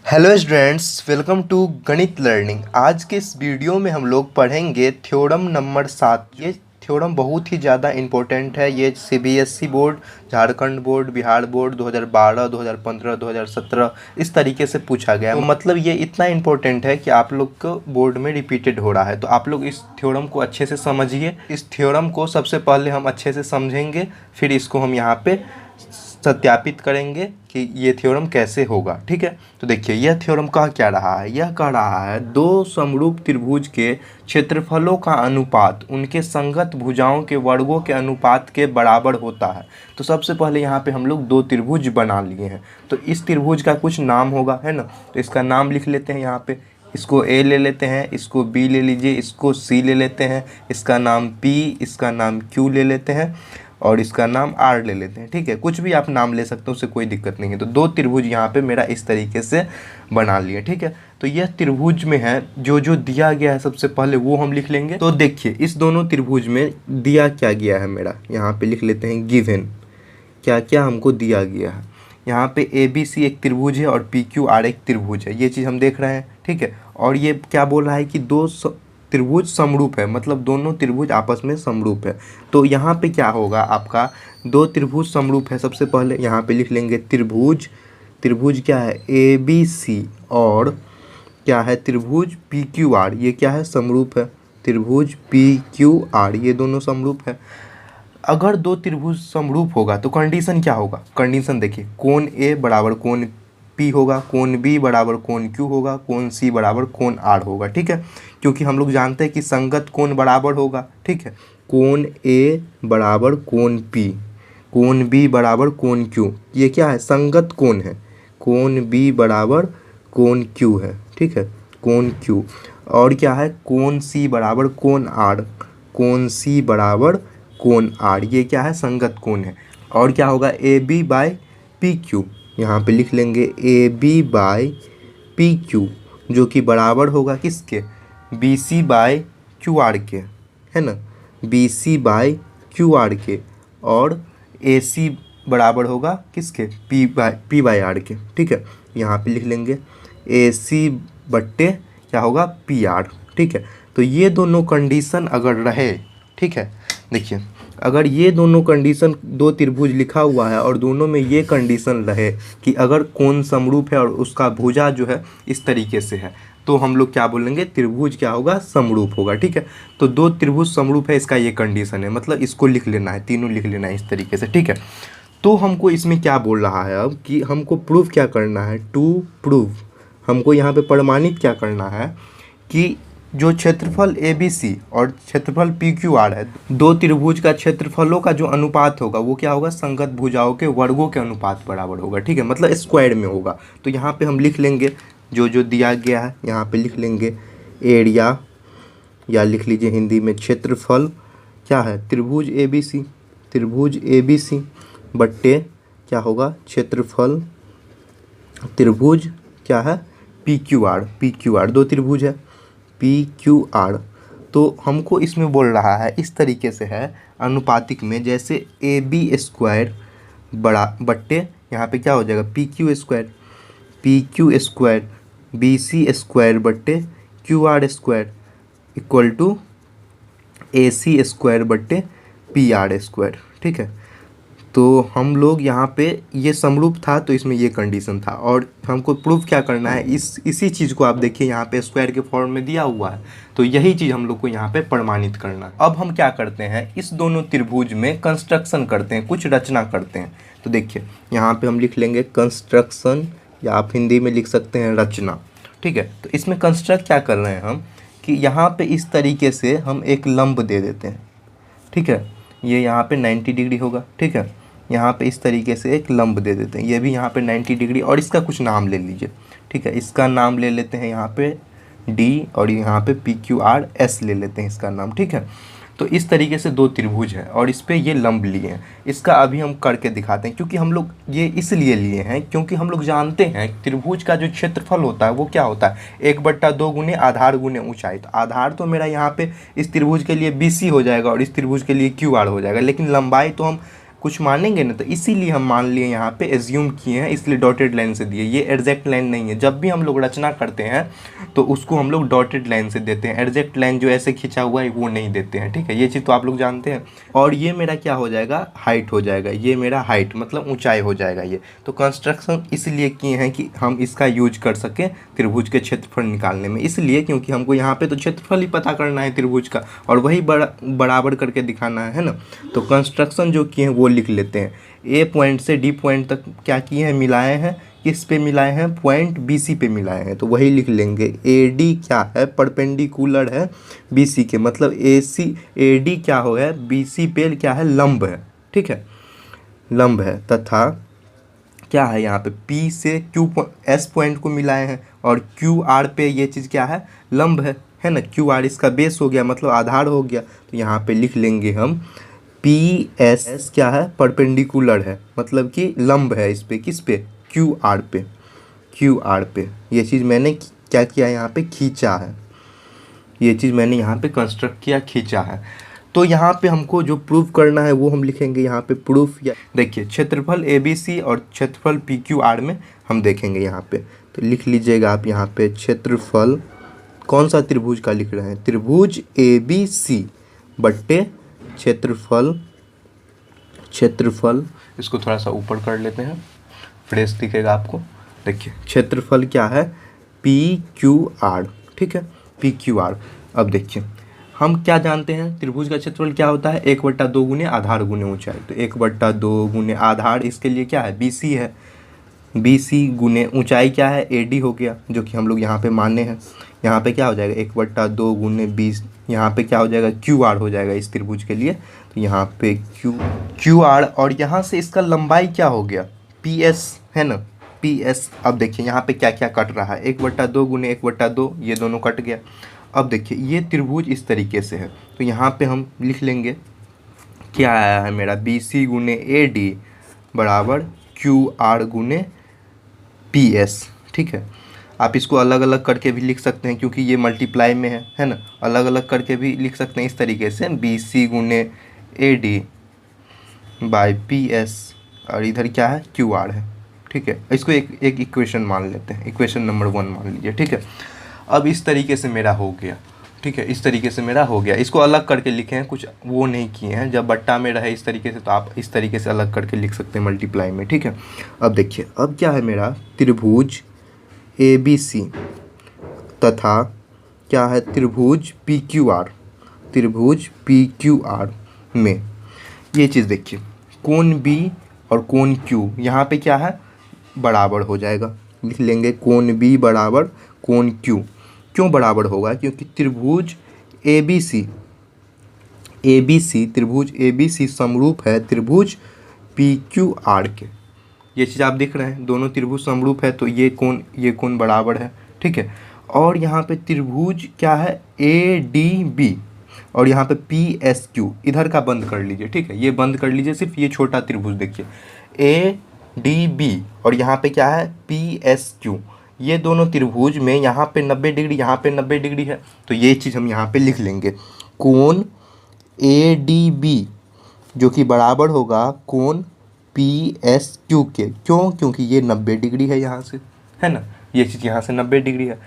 Hello students, welcome to गणित learning. आज के इस वीडियो में हम लोग पढ़ेंगे थ्योरम नंबर 7। ये थ्योरम बहुत ही ज़्यादा इम्पोर्टेंट है। ये CBSE board, Jharkhand board, Bihar board 2012, 2015, 2017 इस तरीके से पूछा गया है। तो मतलब ये इतना इम्पोर्टेंट है कि आप लोग को बोर्ड में रिपीटेड हो रहा है। तो आप लोग इस थ्योरम को अच्छे से समझिए। इस थ्योरम को सबसे पहले हम अच्छे से समझेंगे, फिर इसको हम यहाँ पे सत्यापित करेंगे कि ये थ्योरम कैसे होगा। ठीक है, तो देखिए यह थ्योरम कह क्या रहा है। यह कह रहा है दो समरूप त्रिभुज के क्षेत्रफलों का अनुपात उनके संगत भुजाओं के वर्गों के अनुपात के बराबर होता है। तो सबसे पहले यहाँ पे हम लोग दो त्रिभुज बना लिए हैं। तो इस त्रिभुज का कुछ नाम होगा, है ना। तो इसका नाम लिख लेते हैं यहाँ पे। इसको ए ले लेते हैं, इसको बी ले लीजिए, इसको सी ले लेते हैं, इसका नाम पी, इसका नाम क्यू ले लेते हैं और इसका नाम आर ले लेते हैं। ठीक है, कुछ भी आप नाम ले सकते हो, उससे कोई दिक्कत नहीं है। तो दो त्रिभुज यहाँ पे मेरा इस तरीके से बना लिए। ठीक है, तो यह त्रिभुज में है जो जो दिया गया है सबसे पहले वो हम लिख लेंगे। तो देखिए इस दोनों त्रिभुज में दिया क्या गया है मेरा, यहाँ पे लिख लेते हैं गिवन क्या क्या हमको दिया गया है। यहाँ पे ए बी सी एक त्रिभुज है और पी क्यू आर एक त्रिभुज है, ये चीज़ हम देख रहे हैं। ठीक है, और ये क्या बोल रहा है कि दो त्रिभुज समरूप है, मतलब दोनों त्रिभुज आपस में समरूप है। तो यहाँ पे क्या होगा आपका, दो त्रिभुज समरूप है। सबसे पहले यहाँ पे लिख लेंगे त्रिभुज। त्रिभुज क्या है, ए बी सी, और क्या है त्रिभुज पी क्यू आर, ये क्या है समरूप है। त्रिभुज पी क्यू आर ये दोनों समरूप है। अगर दो त्रिभुज समरूप होगा तो कंडीशन क्या होगा, कंडीशन देखिए, कोण ए बराबर कोण पी होगा, कोण बी बराबर कोण क्यू होगा, कोण सी बराबर कोण आर होगा। ठीक है, क्योंकि हम लोग जानते हैं कि संगत कोण बराबर होगा। ठीक है, कोण ए बराबर कोण पी, कोण बी बराबर कोण क्यू, ये क्या है संगत कोण है। कोण बी बराबर कोण क्यू है। ठीक है, कोण क्यू। और क्या है, कोण सी बराबर कोण आर, कोण सी बराबर कोण आर, ये क्या है संगत कोण है। और क्या होगा, A B by P Q, यहाँ पे लिख लेंगे A B by P Q, जो कि बराबर होगा किसके, B C by Q R के, है ना, B C by Q R के। और ए सी बराबर होगा किसके, पी बाय आर के। ठीक है, यहाँ पे लिख लेंगे ए सी बट्टे क्या होगा पी आर। ठीक है, तो ये दोनों कंडीशन अगर रहे, ठीक है, देखिए अगर ये दोनों कंडीशन, दो त्रिभुज लिखा हुआ है और दोनों में ये कंडीशन रहे कि अगर कोण समरूप है और उसका भुजा जो है इस तरीके से है, तो हम लोग क्या बोलेंगे, त्रिभुज क्या होगा समरूप होगा। ठीक है, तो दो त्रिभुज समरूप है, इसका ये कंडीशन है, मतलब इसको लिख लेना है, तीनों लिख लेना है इस तरीके से। ठीक है, तो हमको इसमें क्या बोल रहा है अब कि हमको प्रूफ क्या करना है, टू प्रूव, हमको यहाँ पे प्रमाणित क्या करना है कि जो क्षेत्रफल ए बी सी और क्षेत्रफल पी क्यू आर है, दो त्रिभुज का क्षेत्रफलों का जो अनुपात होगा वो क्या होगा, संगत भुजाओं के वर्गों के अनुपात बराबर होगा। ठीक है, मतलब स्क्वायर में होगा। तो यहाँ पे हम लिख लेंगे जो जो दिया गया है, यहाँ पे लिख लेंगे एरिया, या लिख लीजिए हिंदी में क्षेत्रफल क्या है, त्रिभुज ए बी सी, त्रिभुज ए बी सी बट्टे क्या होगा क्षेत्रफल त्रिभुज क्या है P Q R. P Q R दो त्रिभुज है पी क्यू आर। तो हमको इसमें बोल रहा है इस तरीके से है अनुपातिक में, जैसे ए बी स्क्वायर बड़ा बट्टे यहाँ पे क्या हो जाएगा P Q square, P Q square B C square बट्टे Q R square equal to A C square बट्टे पी आर स्क्वायर। ठीक है, तो हम लोग यहाँ पे ये समरूप था तो इसमें ये कंडीशन था, और हमको प्रूफ क्या करना है, इसी चीज़ को आप देखिए यहाँ पे स्क्वायर के फॉर्म में दिया हुआ है, तो यही चीज़ हम लोग को यहाँ पे प्रमाणित करना है। अब हम क्या करते हैं, इस दोनों त्रिभुज में कंस्ट्रक्शन करते हैं, कुछ रचना करते हैं। तो देखिए यहाँ पे हम लिख लेंगे कंस्ट्रक्शन, या आप हिंदी में लिख सकते हैं रचना। ठीक है, तो इसमें कंस्ट्रक्ट क्या कर रहे हैं हम कि यहाँ पे इस तरीके से हम एक लंब दे देते हैं। ठीक है, ये यहाँ पे 90 डिग्री होगा। ठीक है, यहाँ पे इस तरीके से एक लंब दे देते हैं, ये भी यहाँ पे 90 डिग्री, और इसका कुछ नाम ले लीजिए। ठीक है, इसका नाम ले लेते हैं यहाँ पे डी, और यहाँ पे पी क्यू आर एस ले लेते हैं इसका नाम। ठीक है, तो इस तरीके से दो त्रिभुज है और इस पे ये लंब लिए हैं। इसका अभी हम करके दिखाते हैं, क्योंकि हम लोग ये इसलिए लिए हैं क्योंकि हम लोग जानते हैं त्रिभुज का जो क्षेत्रफल होता है वो क्या होता है, 1/2 गुने आधार गुने ऊंचाई। तो आधार तो मेरा यहाँ पे इस त्रिभुज के लिए बी सी हो जाएगा और इस त्रिभुज के लिए क्यू आर हो जाएगा, लेकिन लंबाई तो हम कुछ मानेंगे ना, तो इसीलिए हम मान लिए यहाँ पे एज्यूम किए हैं, इसलिए डॉटेड लाइन से दिए। ये एग्जैक्ट लाइन नहीं है। जब भी हम लोग रचना करते हैं तो उसको हम लोग डॉटेड लाइन से देते हैं, एग्जैक्ट लाइन जो ऐसे खिंचा हुआ है वो नहीं देते हैं, ठीक है। ये चीज़ तो आप लोग जानते हैं। और ये मेरा क्या हो जाएगा, हाइट हो जाएगा। ये मेरा हाइट मतलब ऊंचाई हो जाएगा ये। तो कंस्ट्रक्शन इसलिए किए हैं कि हम इसका यूज कर सकें त्रिभुज के क्षेत्रफल निकालने में, इसलिए क्योंकि हमको यहाँ पे तो क्षेत्रफल ही पता करना है त्रिभुज का, और वही बराबर करके दिखाना है ना। तो कंस्ट्रक्शन जो किए हैं वो लिख लेते हैं। ए पॉइंट से डी पॉइंट तक क्या किए हैं, मिलाए हैं। किस पे मिलाए हैं, पॉइंट बी सी पे मिलाए हैं, तो वही लिख लेंगे। ए डी क्या है, परपेंडिकुलर है बी सी के, मतलब ए सी ए डी क्या हो है, बी सी पे क्या है, लंब है, ठीक है, लंब है। तथा क्या है यहाँ पे P से Q S पॉइंट को मिलाए हैं, और QR पे ये चीज़ क्या है, लंब है ना। QR इसका बेस हो गया, मतलब आधार हो गया। तो यहाँ पे लिख लेंगे हम PS क्या है, परपेंडिकुलर है, मतलब कि लंब है इस पे, किस पे, QR पे, QR पे। ये चीज़ मैंने क्या किया, यहाँ पे खींचा है। ये चीज़ मैंने यहाँ पे कंस्ट्रक्ट किया, खींचा है। तो यहाँ पे हमको जो प्रूफ करना है वो हम लिखेंगे यहाँ पे प्रूफ। या देखिए क्षेत्रफल ABC और क्षेत्रफल PQR में हम देखेंगे यहाँ पे। तो लिख लीजिएगा आप यहाँ पे क्षेत्रफल कौन सा त्रिभुज का लिख रहे हैं, त्रिभुज ABC बट्टे क्षेत्रफल इसको थोड़ा सा ऊपर कर लेते हैं, फ्रेश दिखेगा आपको। देखिए क्षेत्रफल क्या है, PQR, ठीक है, PQR। अब देखिए हम क्या जानते हैं, त्रिभुज का क्षेत्रफल क्या होता है, 1/2 गुने आधार गुने ऊंचाई। तो 1/2 गुने आधार इसके लिए क्या है, BC है, BC गुने ऊंचाई क्या है, AD हो गया, जो कि हम लोग यहाँ पे माने हैं। यहाँ पे क्या हो जाएगा, 1/2 गुने 20, यहाँ पे क्या हो जाएगा, QR हो जाएगा इस त्रिभुज के लिए। तो यहाँ पे QR, और यहाँ से इसका लंबाई क्या हो गया, PS है ना, PS। अब देखिए यहाँ पे क्या क्या कट रहा है, 1/2 गुने 1/2, ये दोनों कट गया। अब देखिए ये त्रिभुज इस तरीके से है, तो यहाँ पे हम लिख लेंगे क्या आया है मेरा, BC गुने AD बराबर QR गुने PS, ठीक है। आप इसको अलग अलग करके भी लिख सकते हैं, क्योंकि ये मल्टीप्लाई में है ना, अलग अलग करके भी लिख सकते हैं इस तरीके से, BC गुने AD बाय PS, और इधर क्या है, QR है, ठीक है। इसको एक इक्वेशन मान लेते हैं, इक्वेशन नंबर 1 मान लीजिए, ठीक है। अब इस तरीके से मेरा हो गया, ठीक है, इस तरीके से मेरा हो गया। इसको अलग करके लिखे हैं, कुछ वो नहीं किए हैं। जब बट्टा में रहे इस तरीके से, तो आप इस तरीके से अलग करके लिख सकते हैं मल्टीप्लाई में, ठीक है। अब देखिए अब क्या है मेरा, त्रिभुज ABC तथा क्या है, त्रिभुज PQR में ये चीज़ देखिए, कोण B और कोण Q यहाँ पे क्या है, बराबर हो जाएगा। लिख लेंगे कोण B बराबर कोण Q। क्यों बराबर होगा, क्योंकि त्रिभुज ABC त्रिभुज ABC समरूप है त्रिभुज PQR के। ये चीज़ आप देख रहे हैं, दोनों त्रिभुज समरूप है, तो ये कोण बराबर है, ठीक है। और यहाँ पे त्रिभुज क्या है, ADB, और यहाँ पे PSQ, इधर का बंद कर लीजिए, ठीक है, ये बंद कर लीजिए, सिर्फ ये छोटा त्रिभुज देखिए, ADB, और यहाँ पे क्या है, PSQ। ये दोनों त्रिभुज में यहाँ पे 90 डिग्री, यहाँ पे 90 डिग्री है, तो ये चीज़ हम यहाँ पे लिख लेंगे, कोण ADB जो कि बराबर होगा कोण PSQ के। क्यों, क्योंकि ये 90 डिग्री है यहाँ से, है ना, ये चीज़ यहाँ से 90 डिग्री है।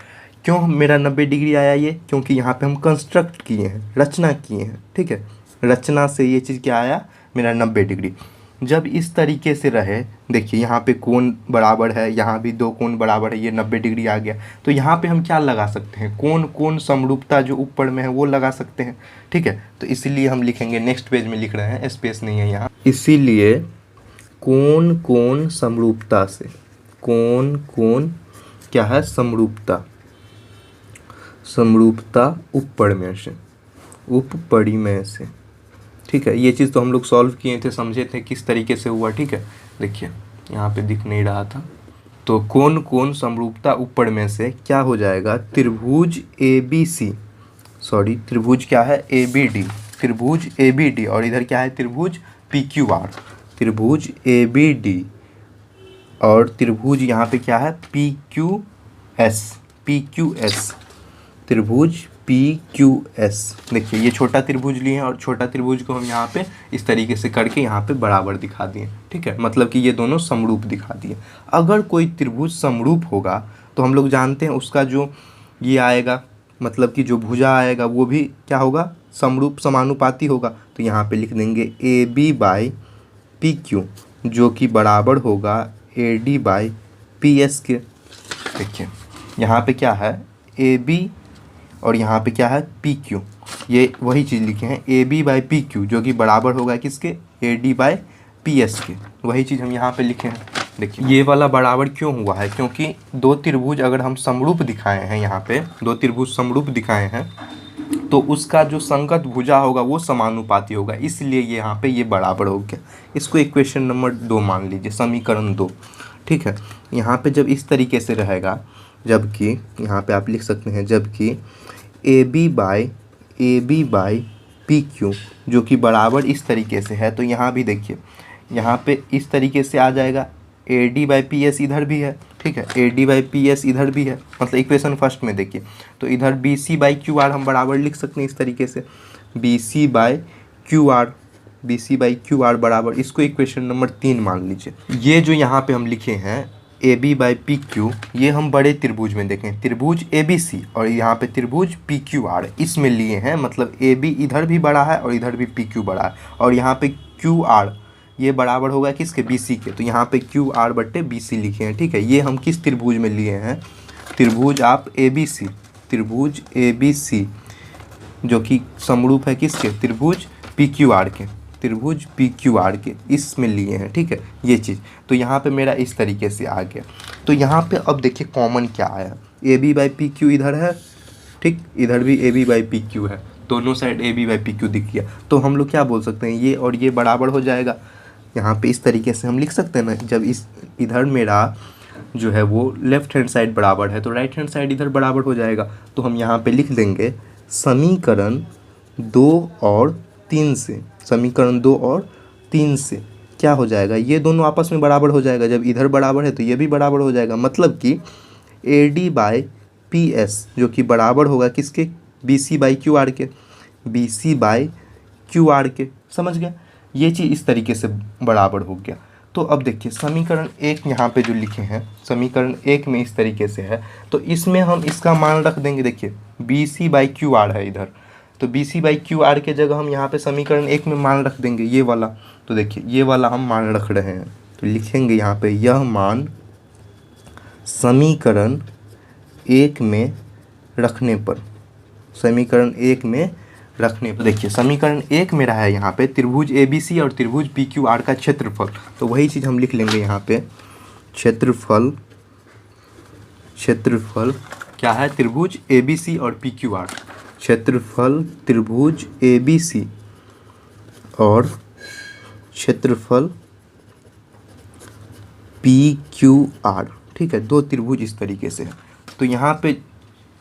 क्यों मेरा 90 डिग्री आया ये, क्योंकि यहाँ पे हम कंस्ट्रक्ट किए हैं, रचना किए हैं, ठीक है। रचना से ये चीज़ क्या आया, मेरा 90 डिग्री। जब इस तरीके से रहे, देखिए यहाँ पे कोण बराबर है, यहाँ भी 2 कोण बराबर है, ये 90 डिग्री आ गया। तो यहाँ पे हम क्या लगा सकते हैं, कोण समरूपता जो ऊपर में है वो लगा सकते हैं, ठीक है। तो इसीलिए हम लिखेंगे, नेक्स्ट पेज में लिख रहे हैं, स्पेस नहीं है यहाँ, इसीलिए कोण समरूपता से, कोण क्या है, समरूपता उपपरिमेय से, ठीक है। ये चीज़ तो हम लोग सॉल्व किए थे, समझे थे किस तरीके से हुआ, ठीक है। देखिए यहाँ पे दिख नहीं रहा था, तो कोण समरूपता उपपरिमेय से क्या हो जाएगा, त्रिभुज त्रिभुज क्या है, त्रिभुज ABD, और इधर क्या है, त्रिभुज PQR, त्रिभुज ABD, और त्रिभुज यहाँ पे क्या है, PQS, त्रिभुज PQS। देखिए ये छोटा त्रिभुज लिए हैं और छोटा त्रिभुज को हम यहाँ पे इस तरीके से करके यहाँ पे बराबर दिखा दिए, ठीक है, मतलब कि ये दोनों समरूप दिखा दिए। अगर कोई त्रिभुज समरूप होगा तो हम लोग जानते हैं उसका जो ये आएगा, मतलब कि जो भुजा आएगा वो भी क्या होगा, समरूप समानुपाती होगा। तो यहाँ पे लिख देंगे AB/PQ जो कि बराबर होगा AD/PS के। देखिए यहाँ पे क्या है AB और यहाँ पे क्या है PQ, ये वही चीज़ लिखे हैं AB/PQ जो कि बराबर होगा किसके, AD/PS के। वही चीज़ हम यहाँ पे लिखे हैं। देखिए ये वाला बराबर क्यों हुआ है, क्योंकि दो त्रिभुज अगर हम समरूप दिखाए हैं, यहाँ पे दो त्रिभुज समरूप दिखाए हैं तो उसका जो संगत भुजा होगा वो समानुपाती होगा, इसलिए यहाँ पे ये बराबर हो गया। इसको इक्वेशन नंबर 2 मान लीजिए, समीकरण 2, ठीक है। यहाँ पे जब इस तरीके से रहेगा, जबकि यहाँ पे आप लिख सकते हैं जबकि AB/PQ जो कि बराबर इस तरीके से है, तो यहाँ भी देखिए यहाँ पे इस तरीके से आ जाएगा, AD/PS इधर भी है, ठीक है, AD/PS इधर भी है, मतलब इक्वेशन फर्स्ट में देखिए। तो इधर BC/QR हम बराबर लिख सकते हैं इस तरीके से, BC/QR बराबर, इसको इक्वेशन नंबर 3 मान लीजिए। ये जो यहाँ पे हम लिखे हैं AB/PQ, ये हम बड़े त्रिभुज में देखें, त्रिभुज ABC और यहाँ पे त्रिभुज PQR इसमें लिए हैं, मतलब AB इधर भी बड़ा है और इधर भी PQ बड़ा है, और यहाँ पे QR ये बराबर होगा किसके, BC के। तो यहाँ पे QR/BC लिखे हैं, ठीक है। ये हम किस त्रिभुज में लिए हैं, त्रिभुज आप ABC, त्रिभुज ABC जो कि समरूप है किसके, त्रिभुज PQR के, त्रिभुज PQR के इसमें लिए हैं, ठीक है, ये चीज़। तो यहाँ पे मेरा इस तरीके से आ गया। तो यहाँ पे अब देखिए कॉमन क्या आया, AB/PQ इधर है, ठीक, इधर भी AB/PQ है, दोनों साइड AB/PQ दिख गया। तो हम लोग क्या बोल सकते हैं, ये और ये बराबर हो जाएगा। यहाँ पे इस तरीके से हम लिख सकते हैं ना, जब इस इधर मेरा जो है वो लेफ्ट हैंड साइड बराबर है तो राइट हैंड साइड इधर बराबर हो जाएगा। तो हम यहाँ पे लिख देंगे समीकरण 2 और 3 से, समीकरण 2 और 3 से क्या हो जाएगा, ये दोनों आपस में बराबर हो जाएगा। जब इधर बराबर है तो ये भी बराबर हो जाएगा, मतलब कि AD/PS जो कि बराबर होगा किसके, BC/QR के, BC/QR के, समझ गया। ये चीज़ इस तरीके से बराबर हो गया। तो अब देखिए समीकरण 1 यहाँ पे जो लिखे हैं, समीकरण 1 में इस तरीके से है, तो इसमें हम इसका मान रख देंगे। देखिए BC/QR है इधर, तो BC/QR के जगह हम यहाँ पे समीकरण 1 में मान रख देंगे ये वाला। तो देखिए ये वाला हम मान रख रहे हैं, तो लिखेंगे यहाँ पे यह मान समीकरण 1 में रखने पर, समीकरण 1 में रखने पर। देखिए समीकरण 1 में रहा है यहाँ पे त्रिभुज ABC और त्रिभुज PQR का क्षेत्रफल, तो वही चीज़ हम लिख लेंगे यहाँ पे, क्षेत्रफल, क्षेत्रफल क्या है, त्रिभुज ABC और PQR, क्षेत्रफल त्रिभुज ABC और क्षेत्रफल PQR, ठीक है, दो त्रिभुज इस तरीके से है। तो यहाँ पे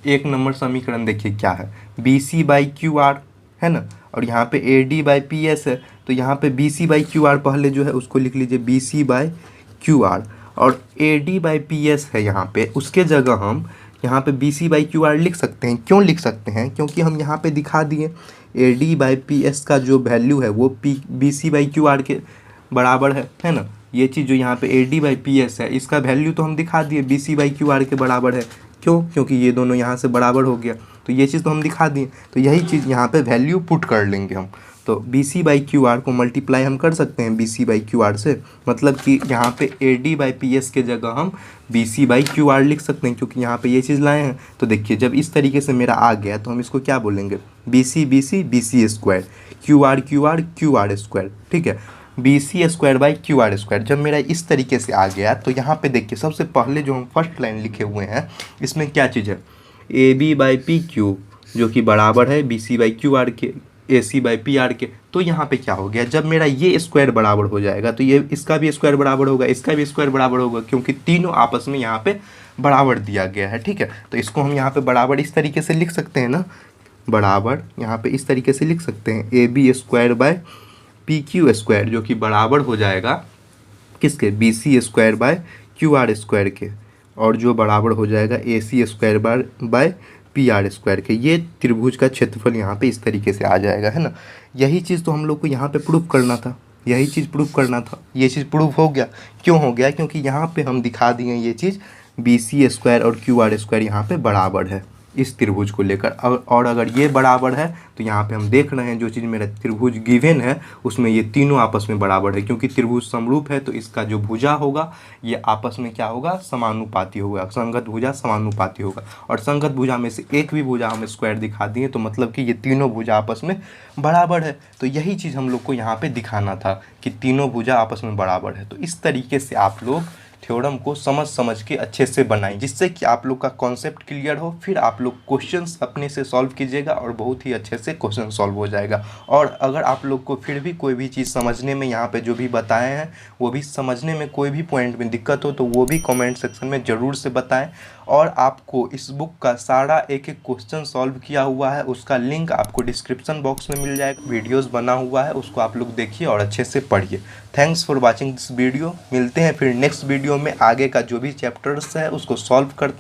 1 नंबर समीकरण देखिए क्या है, BC/QR है ना, और यहाँ पे AD/PS है, तो यहाँ पे BC/QR पहले जो है उसको लिख लीजिए BC/QR, और AD/PS है यहाँ पे, उसके जगह हम यहाँ पे BC/QR लिख सकते हैं। क्यों लिख सकते हैं, क्योंकि हम यहाँ पे दिखा दिए AD/PS का जो वैल्यू है वो BC/QR के बराबर है ना। ये चीज़ जो यहाँ पे AD/PS है इसका वैल्यू तो हम दिखा दिए BC/QR के बराबर है। क्यों, क्योंकि ये दोनों यहाँ से बराबर हो गया, तो ये चीज़ तो हम दिखा दिए। तो यही चीज़ यहाँ पे वैल्यू पुट कर लेंगे हम, तो BC/QR को मल्टीप्लाई हम कर सकते हैं BC/QR से, मतलब कि यहाँ पे AD/PS के जगह हम BC/QR लिख सकते हैं, क्योंकि यहाँ पे ये चीज़ लाए हैं। तो देखिए जब इस तरीके से मेरा आ गया तो हम इसको क्या बोलेंगे, BC/BC QR स्क्वायर, ठीक है, BC² जब मेरा इस तरीके से आ गया तो यहाँ पे देखिए सबसे पहले जो हम फर्स्ट लाइन लिखे हुए हैं इसमें क्या चीज़ है, AB/PQ जो कि बराबर है BC/QR के, AC/PR के। तो यहाँ पे क्या हो गया, जब मेरा ये स्क्वायर बराबर हो जाएगा तो ये इसका भी स्क्वायर बराबर होगा, इसका भी स्क्वायर बराबर होगा, क्योंकि तीनों आपस में यहाँ पे बराबर दिया गया है, ठीक है। तो इसको हम यहाँ पे बराबर इस तरीके से लिख सकते हैं ना, बराबर यहाँ पे इस तरीके से लिख सकते हैं AB² जो कि बराबर हो जाएगा किसके, BC² QR के, और जो बराबर हो जाएगा AC² पी आर स्क्वायर के। ये त्रिभुज का क्षेत्रफल यहाँ पे इस तरीके से आ जाएगा, है ना। यही चीज़ तो हम लोग को यहाँ पे प्रूफ करना था, यही चीज़ प्रूफ करना था। ये चीज़ प्रूफ हो गया। क्यों हो गया? क्योंकि यहाँ पे हम दिखा दिए ये चीज़ बी सी स्क्वायर और क्यू आर स्क्वायर यहाँ पे बराबर है इस त्रिभुज को लेकर। और अगर ये बराबर है तो यहाँ पे हम देख रहे हैं जो चीज़ मेरा त्रिभुज गिवन है उसमें ये तीनों आपस में बराबर है, क्योंकि त्रिभुज समरूप है तो इसका जो भुजा होगा ये आपस में क्या होगा? समानुपाती होगा, संगत भुजा समानुपाती होगा। और संगत भुजा में से एक भी भुजा हम स्क्वायर दिखा दिए तो मतलब कि ये तीनों भुजा आपस में बराबर है। तो यही चीज़ हम लोग को यहाँ पे दिखाना था कि तीनों भुजा आपस में बराबर है। तो इस तरीके से आप लोग थ्योरम को समझ के अच्छे से बनाएं, जिससे कि आप लोग का कॉन्सेप्ट क्लियर हो। फिर आप लोग क्वेश्चंस अपने से सॉल्व कीजिएगा और बहुत ही अच्छे से क्वेश्चन सॉल्व हो जाएगा। और अगर आप लोग को फिर भी कोई भी चीज़ समझने में यहाँ पे जो भी बताए हैं वो भी समझने में कोई भी पॉइंट में दिक्कत हो तो वो भी कमेंट सेक्शन में ज़रूर से बताएं। और आपको इस बुक का सारा एक एक क्वेश्चन सॉल्व किया हुआ है, उसका लिंक आपको डिस्क्रिप्शन बॉक्स में मिल जाएगा। वीडियोस बना हुआ है, उसको आप लोग देखिए और अच्छे से पढ़िए। Thanks for watching this video. मिलते हैं फिर नेक्स्ट वीडियो में, आगे का जो भी चैप्टर्स है उसको सॉल्व करते हैं।